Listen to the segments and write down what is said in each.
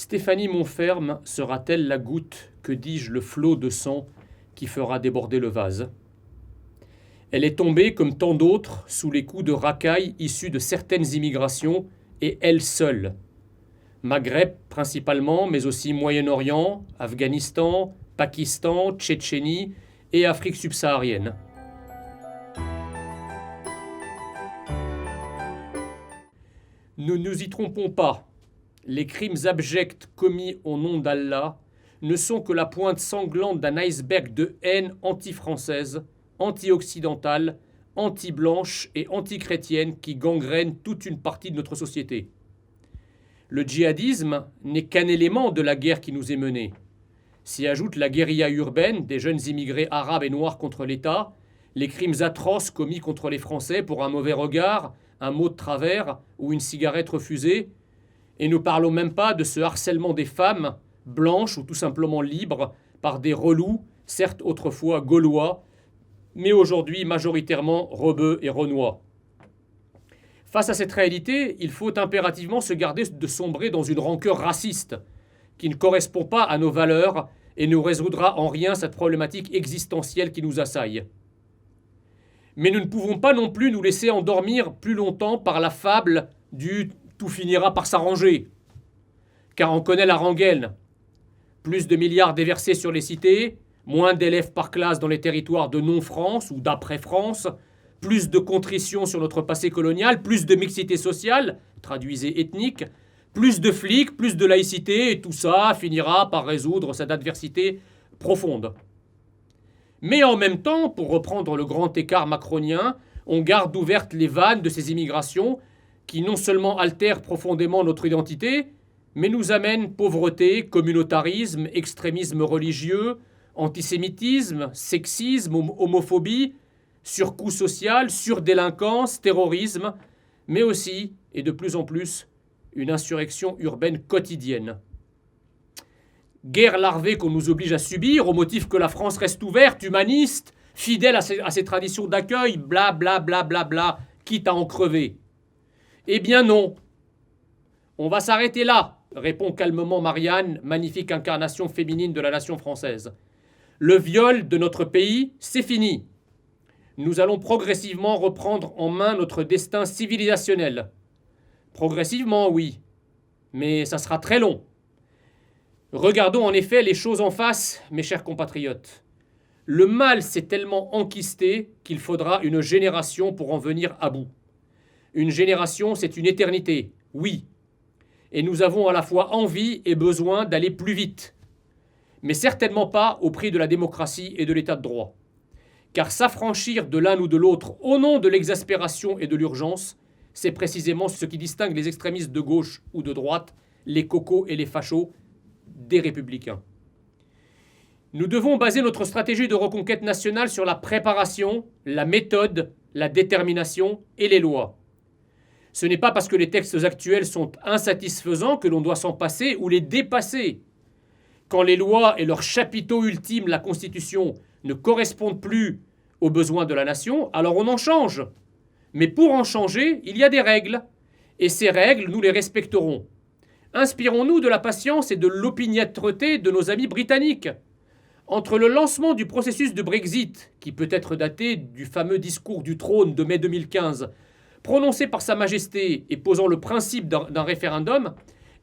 Stéphanie Monferme sera-t-elle la goutte, que dis-je, le flot de sang qui fera déborder le vase? Elle est tombée, comme tant d'autres, sous les coups de racailles issus de certaines immigrations, et elle seule. Maghreb principalement, mais aussi Moyen-Orient, Afghanistan, Pakistan, Tchétchénie et Afrique subsaharienne. Ne nous y trompons pas, les crimes abjects commis au nom d'Allah ne sont que la pointe sanglante d'un iceberg de haine anti-française, anti-occidentale, anti-blanche et anti-chrétienne qui gangrène toute une partie de notre société. Le djihadisme n'est qu'un élément de la guerre qui nous est menée. S'y ajoute la guérilla urbaine des jeunes immigrés arabes et noirs contre l'État, les crimes atroces commis contre les Français pour un mauvais regard, un mot de travers ou une cigarette refusée. Et ne parlons même pas de ce harcèlement des femmes, blanches ou tout simplement libres, par des relous, certes autrefois gaulois, mais aujourd'hui majoritairement rebeux et renois. Face à cette réalité, il faut impérativement se garder de sombrer dans une rancœur raciste qui ne correspond pas à nos valeurs et ne résoudra en rien cette problématique existentielle qui nous assaille. Mais nous ne pouvons pas non plus nous laisser endormir plus longtemps par la fable du « tout finira par s'arranger », car on connaît la rengaine. Plus de milliards déversés sur les cités, moins d'élèves par classe dans les territoires de non-France ou d'après-France, plus de contrition sur notre passé colonial, plus de mixité sociale, traduisez ethnique, plus de flics, plus de laïcité, et tout ça finira par résoudre cette adversité profonde. Mais en même temps, pour reprendre le grand écart macronien, on garde ouvertes les vannes de ces immigrations qui non seulement altèrent profondément notre identité, mais nous amènent pauvreté, communautarisme, extrémisme religieux, antisémitisme, sexisme, homophobie, surcoût social, surdélinquance, terrorisme, mais aussi, et de plus en plus, une insurrection urbaine quotidienne. Guerre larvée qu'on nous oblige à subir au motif que la France reste ouverte, humaniste, fidèle à ses traditions d'accueil, bla bla bla bla bla, quitte à en crever. Eh bien non. On va s'arrêter là, répond calmement Marianne, magnifique incarnation féminine de la nation française. Le viol de notre pays, c'est fini. Nous allons progressivement reprendre en main notre destin civilisationnel. Progressivement, oui, mais ça sera très long. Regardons en effet les choses en face, mes chers compatriotes. Le mal s'est tellement enquisté qu'il faudra une génération pour en venir à bout. Une génération, c'est une éternité, oui. Et nous avons à la fois envie et besoin d'aller plus vite. Mais certainement pas au prix de la démocratie et de l'état de droit. Car s'affranchir de l'un ou de l'autre au nom de l'exaspération et de l'urgence, c'est précisément ce qui distingue les extrémistes de gauche ou de droite, les cocos et les fachos, des républicains. Nous devons baser notre stratégie de reconquête nationale sur la préparation, la méthode, la détermination et les lois. Ce n'est pas parce que les textes actuels sont insatisfaisants que l'on doit s'en passer ou les dépasser. Quand les lois et leur chapiteau ultime, la Constitution, ne correspondent plus aux besoins de la nation, alors on en change. Mais pour en changer, il y a des règles. Et ces règles, nous les respecterons. Inspirons-nous de la patience et de l'opiniâtreté de nos amis britanniques. Entre le lancement du processus de Brexit, qui peut être daté du fameux discours du trône de mai 2015, prononcé par Sa Majesté et posant le principe d'un référendum,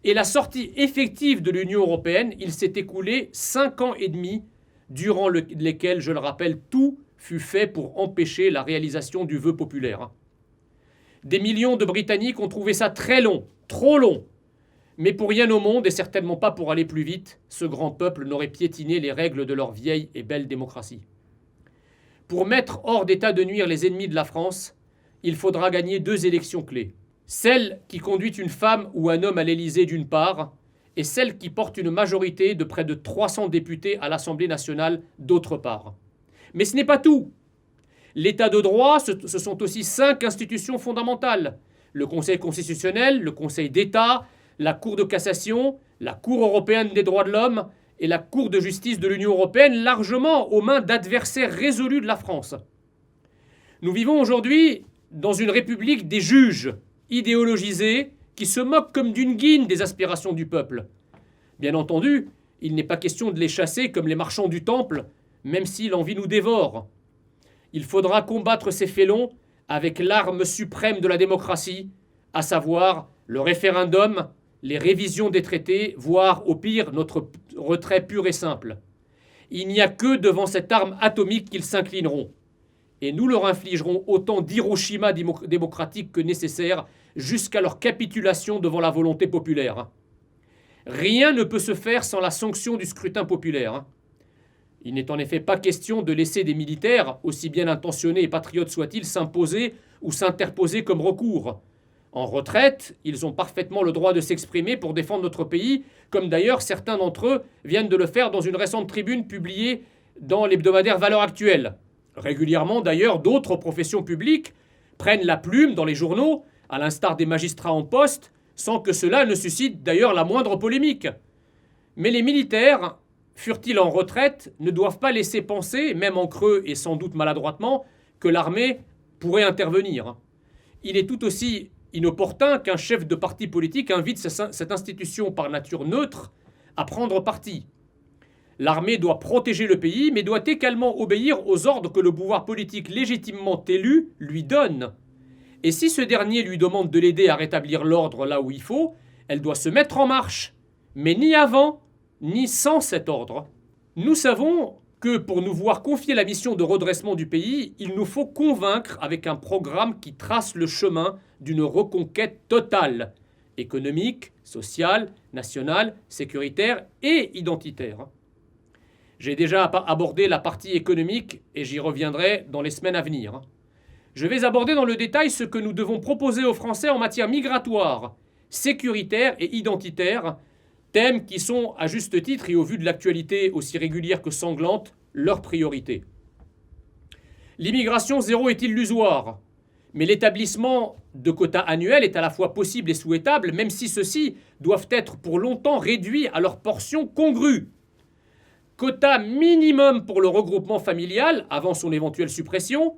et la sortie effective de l'Union européenne, il s'est écoulé 5 ans et demi, durant lesquels, je le rappelle, tout fut fait pour empêcher la réalisation du vœu populaire. Des millions de Britanniques ont trouvé ça très long, trop long. Mais pour rien au monde, et certainement pas pour aller plus vite, ce grand peuple n'aurait piétiné les règles de leur vieille et belle démocratie. Pour mettre hors d'état de nuire les ennemis de la France, il faudra gagner 2 élections clés. Celle qui conduit une femme ou un homme à l'Élysée d'une part, et celle qui porte une majorité de près de 300 députés à l'Assemblée nationale d'autre part. Mais ce n'est pas tout. L'état de droit, ce sont aussi 5 institutions fondamentales. Le Conseil constitutionnel, le Conseil d'État, la Cour de cassation, la Cour européenne des droits de l'homme et la Cour de justice de l'Union européenne, largement aux mains d'adversaires résolus de la France. Nous vivons aujourd'hui dans une république des juges idéologisés qui se moquent comme d'une guine des aspirations du peuple. Bien entendu, il n'est pas question de les chasser comme les marchands du temple, même si l'envie nous dévore. Il faudra combattre ces félons avec l'arme suprême de la démocratie, à savoir le référendum, les révisions des traités, voire au pire notre retrait pur et simple. Il n'y a que devant cette arme atomique qu'ils s'inclineront. Et nous leur infligerons autant d'Hiroshima démocratiques que nécessaire jusqu'à leur capitulation devant la volonté populaire. Rien ne peut se faire sans la sanction du scrutin populaire. Il n'est en effet pas question de laisser des militaires, aussi bien intentionnés et patriotes soient-ils, s'imposer ou s'interposer comme recours. En retraite, ils ont parfaitement le droit de s'exprimer pour défendre notre pays, comme d'ailleurs certains d'entre eux viennent de le faire dans une récente tribune publiée dans l'hebdomadaire Valeurs Actuelles. Régulièrement d'ailleurs, d'autres professions publiques prennent la plume dans les journaux, à l'instar des magistrats en poste, sans que cela ne suscite d'ailleurs la moindre polémique. Mais les militaires, furent-ils en retraite, ne doivent pas laisser penser, même en creux et sans doute maladroitement, que l'armée pourrait intervenir. Il est tout aussi inopportun qu'un chef de parti politique invite cette institution par nature neutre à prendre parti. L'armée doit protéger le pays, mais doit également obéir aux ordres que le pouvoir politique légitimement élu lui donne. Et si ce dernier lui demande de l'aider à rétablir l'ordre là où il faut, elle doit se mettre en marche, mais ni avant, ni sans cet ordre. Nous savons que pour nous voir confier la mission de redressement du pays, il nous faut convaincre avec un programme qui trace le chemin d'une reconquête totale, économique, sociale, nationale, sécuritaire et identitaire. J'ai déjà abordé la partie économique et j'y reviendrai dans les semaines à venir. Je vais aborder dans le détail ce que nous devons proposer aux Français en matière migratoire, sécuritaire et identitaire, thèmes qui sont, à juste titre et au vu de l'actualité aussi régulière que sanglante, leur priorité. L'immigration zéro est illusoire, mais l'établissement de quotas annuels est à la fois possible et souhaitable, même si ceux-ci doivent être pour longtemps réduits à leur portion congrue. Quota minimum pour le regroupement familial, avant son éventuelle suppression,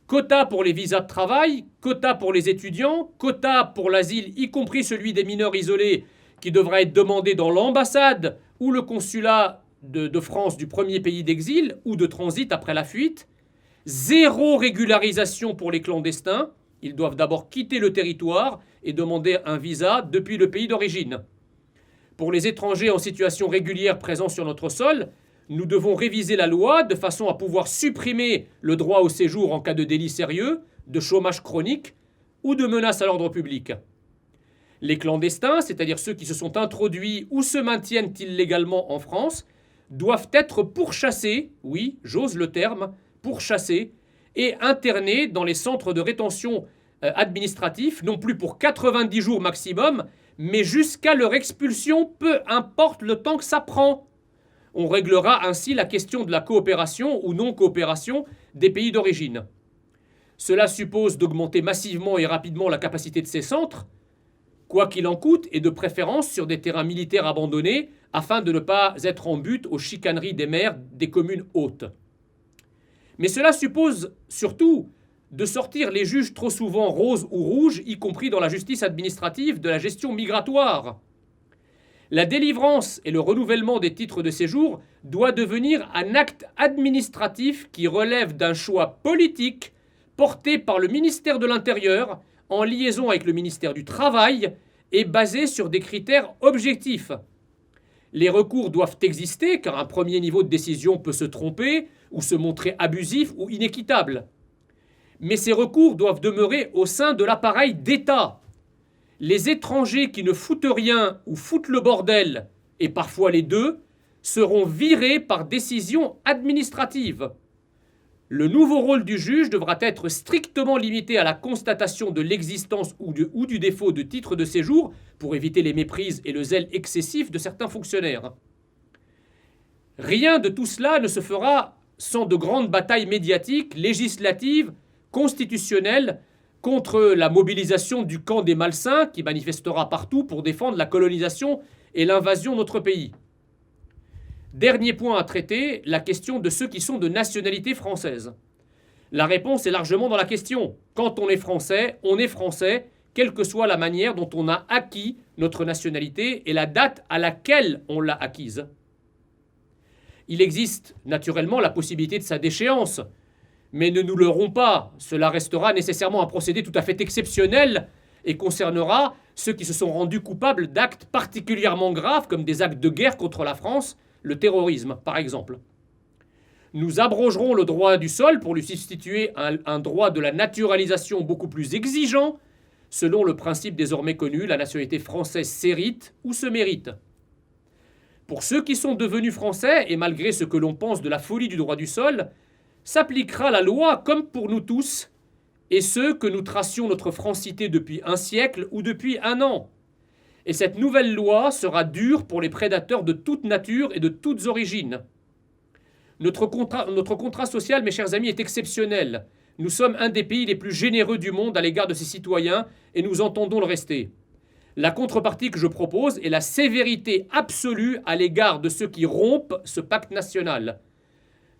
quota pour les visas de travail, quota pour les étudiants, quota pour l'asile, y compris celui des mineurs isolés, qui devra être demandé dans l'ambassade ou le consulat de France du premier pays d'exil ou de transit après la fuite. Zéro régularisation pour les clandestins. Ils doivent d'abord quitter le territoire et demander un visa depuis le pays d'origine. Pour les étrangers en situation régulière présents sur notre sol, nous devons réviser la loi de façon à pouvoir supprimer le droit au séjour en cas de délit sérieux, de chômage chronique ou de menace à l'ordre public. Les clandestins, c'est-à-dire ceux qui se sont introduits ou se maintiennent illégalement en France, doivent être pourchassés, oui, j'ose le terme, pourchassés, et internés dans les centres de rétention administratifs, non plus pour 90 jours maximum, mais jusqu'à leur expulsion, peu importe le temps que ça prend. On réglera ainsi la question de la coopération ou non-coopération des pays d'origine. Cela suppose d'augmenter massivement et rapidement la capacité de ces centres, quoi qu'il en coûte, et de préférence sur des terrains militaires abandonnés, afin de ne pas être en butte aux chicaneries des maires des communes hôtes. Mais cela suppose surtout de sortir les juges trop souvent roses ou rouges, y compris dans la justice administrative, de la gestion migratoire. La délivrance et le renouvellement des titres de séjour doit devenir un acte administratif qui relève d'un choix politique porté par le ministère de l'Intérieur en liaison avec le ministère du Travail et basé sur des critères objectifs. Les recours doivent exister car un premier niveau de décision peut se tromper ou se montrer abusif ou inéquitable. Mais ces recours doivent demeurer au sein de l'appareil d'État. Les étrangers qui ne foutent rien ou foutent le bordel, et parfois les deux, seront virés par décision administrative. Le nouveau rôle du juge devra être strictement limité à la constatation de l'existence ou du défaut de titre de séjour pour éviter les méprises et le zèle excessif de certains fonctionnaires. Rien de tout cela ne se fera sans de grandes batailles médiatiques, législatives, constitutionnelles, contre la mobilisation du camp des malsains qui manifestera partout pour défendre la colonisation et l'invasion de notre pays. Dernier point à traiter, la question de ceux qui sont de nationalité française. La réponse est largement dans la question. Quand on est français, quelle que soit la manière dont on a acquis notre nationalité et la date à laquelle on l'a acquise. Il existe naturellement la possibilité de sa déchéance, mais ne nous leurrons pas, cela restera nécessairement un procédé tout à fait exceptionnel et concernera ceux qui se sont rendus coupables d'actes particulièrement graves comme des actes de guerre contre la France, le terrorisme par exemple. Nous abrogerons le droit du sol pour lui substituer un droit de la naturalisation beaucoup plus exigeant, selon le principe désormais connu, la nationalité française s'hérite ou se mérite. Pour ceux qui sont devenus français, et malgré ce que l'on pense de la folie du droit du sol, s'appliquera la loi comme pour nous tous, et ceux que nous tracions notre francité depuis un siècle ou depuis un an. Et cette nouvelle loi sera dure pour les prédateurs de toute nature et de toutes origines. Notre contrat social, mes chers amis, est exceptionnel. Nous sommes un des pays les plus généreux du monde à l'égard de ses citoyens et nous entendons le rester. La contrepartie que je propose est la sévérité absolue à l'égard de ceux qui rompent ce pacte national.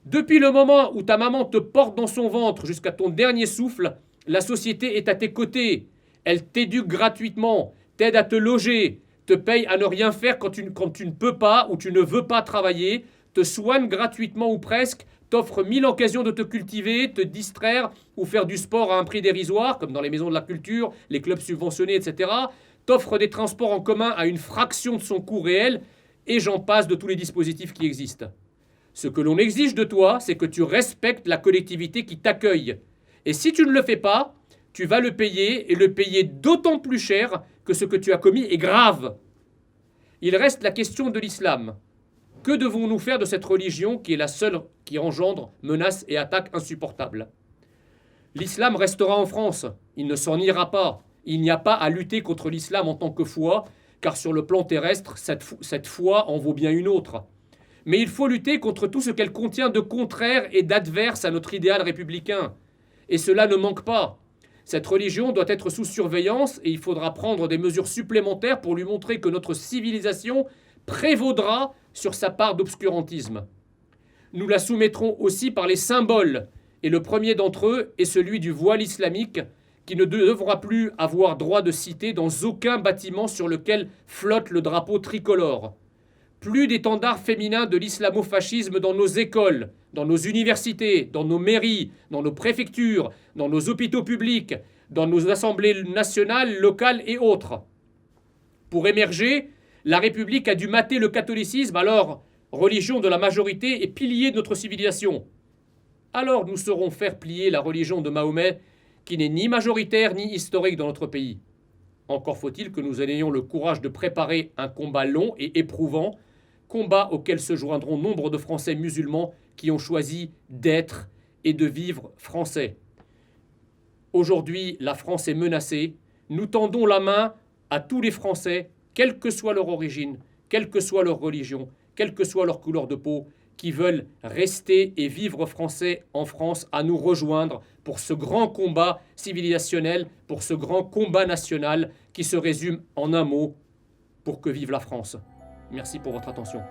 Depuis le moment où ta maman te porte dans son ventre jusqu'à ton dernier souffle, la société est à tes côtés. Elle t'éduque gratuitement, t'aide à te loger, te paye à ne rien faire quand tu ne peux pas ou tu ne veux pas travailler, te soigne gratuitement ou presque, t'offre 1000 occasions de te cultiver, te distraire ou faire du sport à un prix dérisoire, comme dans les maisons de la culture, les clubs subventionnés, etc., t'offre des transports en commun à une fraction de son coût réel, et j'en passe de tous les dispositifs qui existent. Ce que l'on exige de toi, c'est que tu respectes la collectivité qui t'accueille. Et si tu ne le fais pas, tu vas le payer, et le payer d'autant plus cher que ce que tu as commis est grave. Il reste la question de l'islam. Que devons-nous faire de cette religion qui est la seule qui engendre menaces et attaques insupportables? L'islam restera en France, il ne s'en ira pas. Il n'y a pas à lutter contre l'islam en tant que foi, car sur le plan terrestre, cette foi en vaut bien une autre. Mais il faut lutter contre tout ce qu'elle contient de contraire et d'adverse à notre idéal républicain. Et cela ne manque pas. Cette religion doit être sous surveillance et il faudra prendre des mesures supplémentaires pour lui montrer que notre civilisation prévaudra sur sa part d'obscurantisme. Nous la soumettrons aussi par les symboles, et le premier d'entre eux est celui du voile islamique, qui ne devra plus avoir droit de cité dans aucun bâtiment sur lequel flotte le drapeau tricolore. Plus d'étendards féminins de l'islamo-fascisme dans nos écoles, dans nos universités, dans nos mairies, dans nos préfectures, dans nos hôpitaux publics, dans nos assemblées nationales, locales et autres. Pour émerger, la République a dû mater le catholicisme, alors religion de la majorité et pilier de notre civilisation. Alors nous saurons faire plier la religion de Mahomet, qui n'est ni majoritaire ni historique dans notre pays. Encore faut-il que nous ayons le courage de préparer un combat long et éprouvant, combat auquel se joindront nombre de Français musulmans qui ont choisi d'être et de vivre français. Aujourd'hui, la France est menacée. Nous tendons la main à tous les Français, quelle que soit leur origine, quelle que soit leur religion, quelle que soit leur couleur de peau, qui veulent rester et vivre français en France, à nous rejoindre pour ce grand combat civilisationnel, pour ce grand combat national qui se résume en un mot, pour que vive la France. Merci pour votre attention.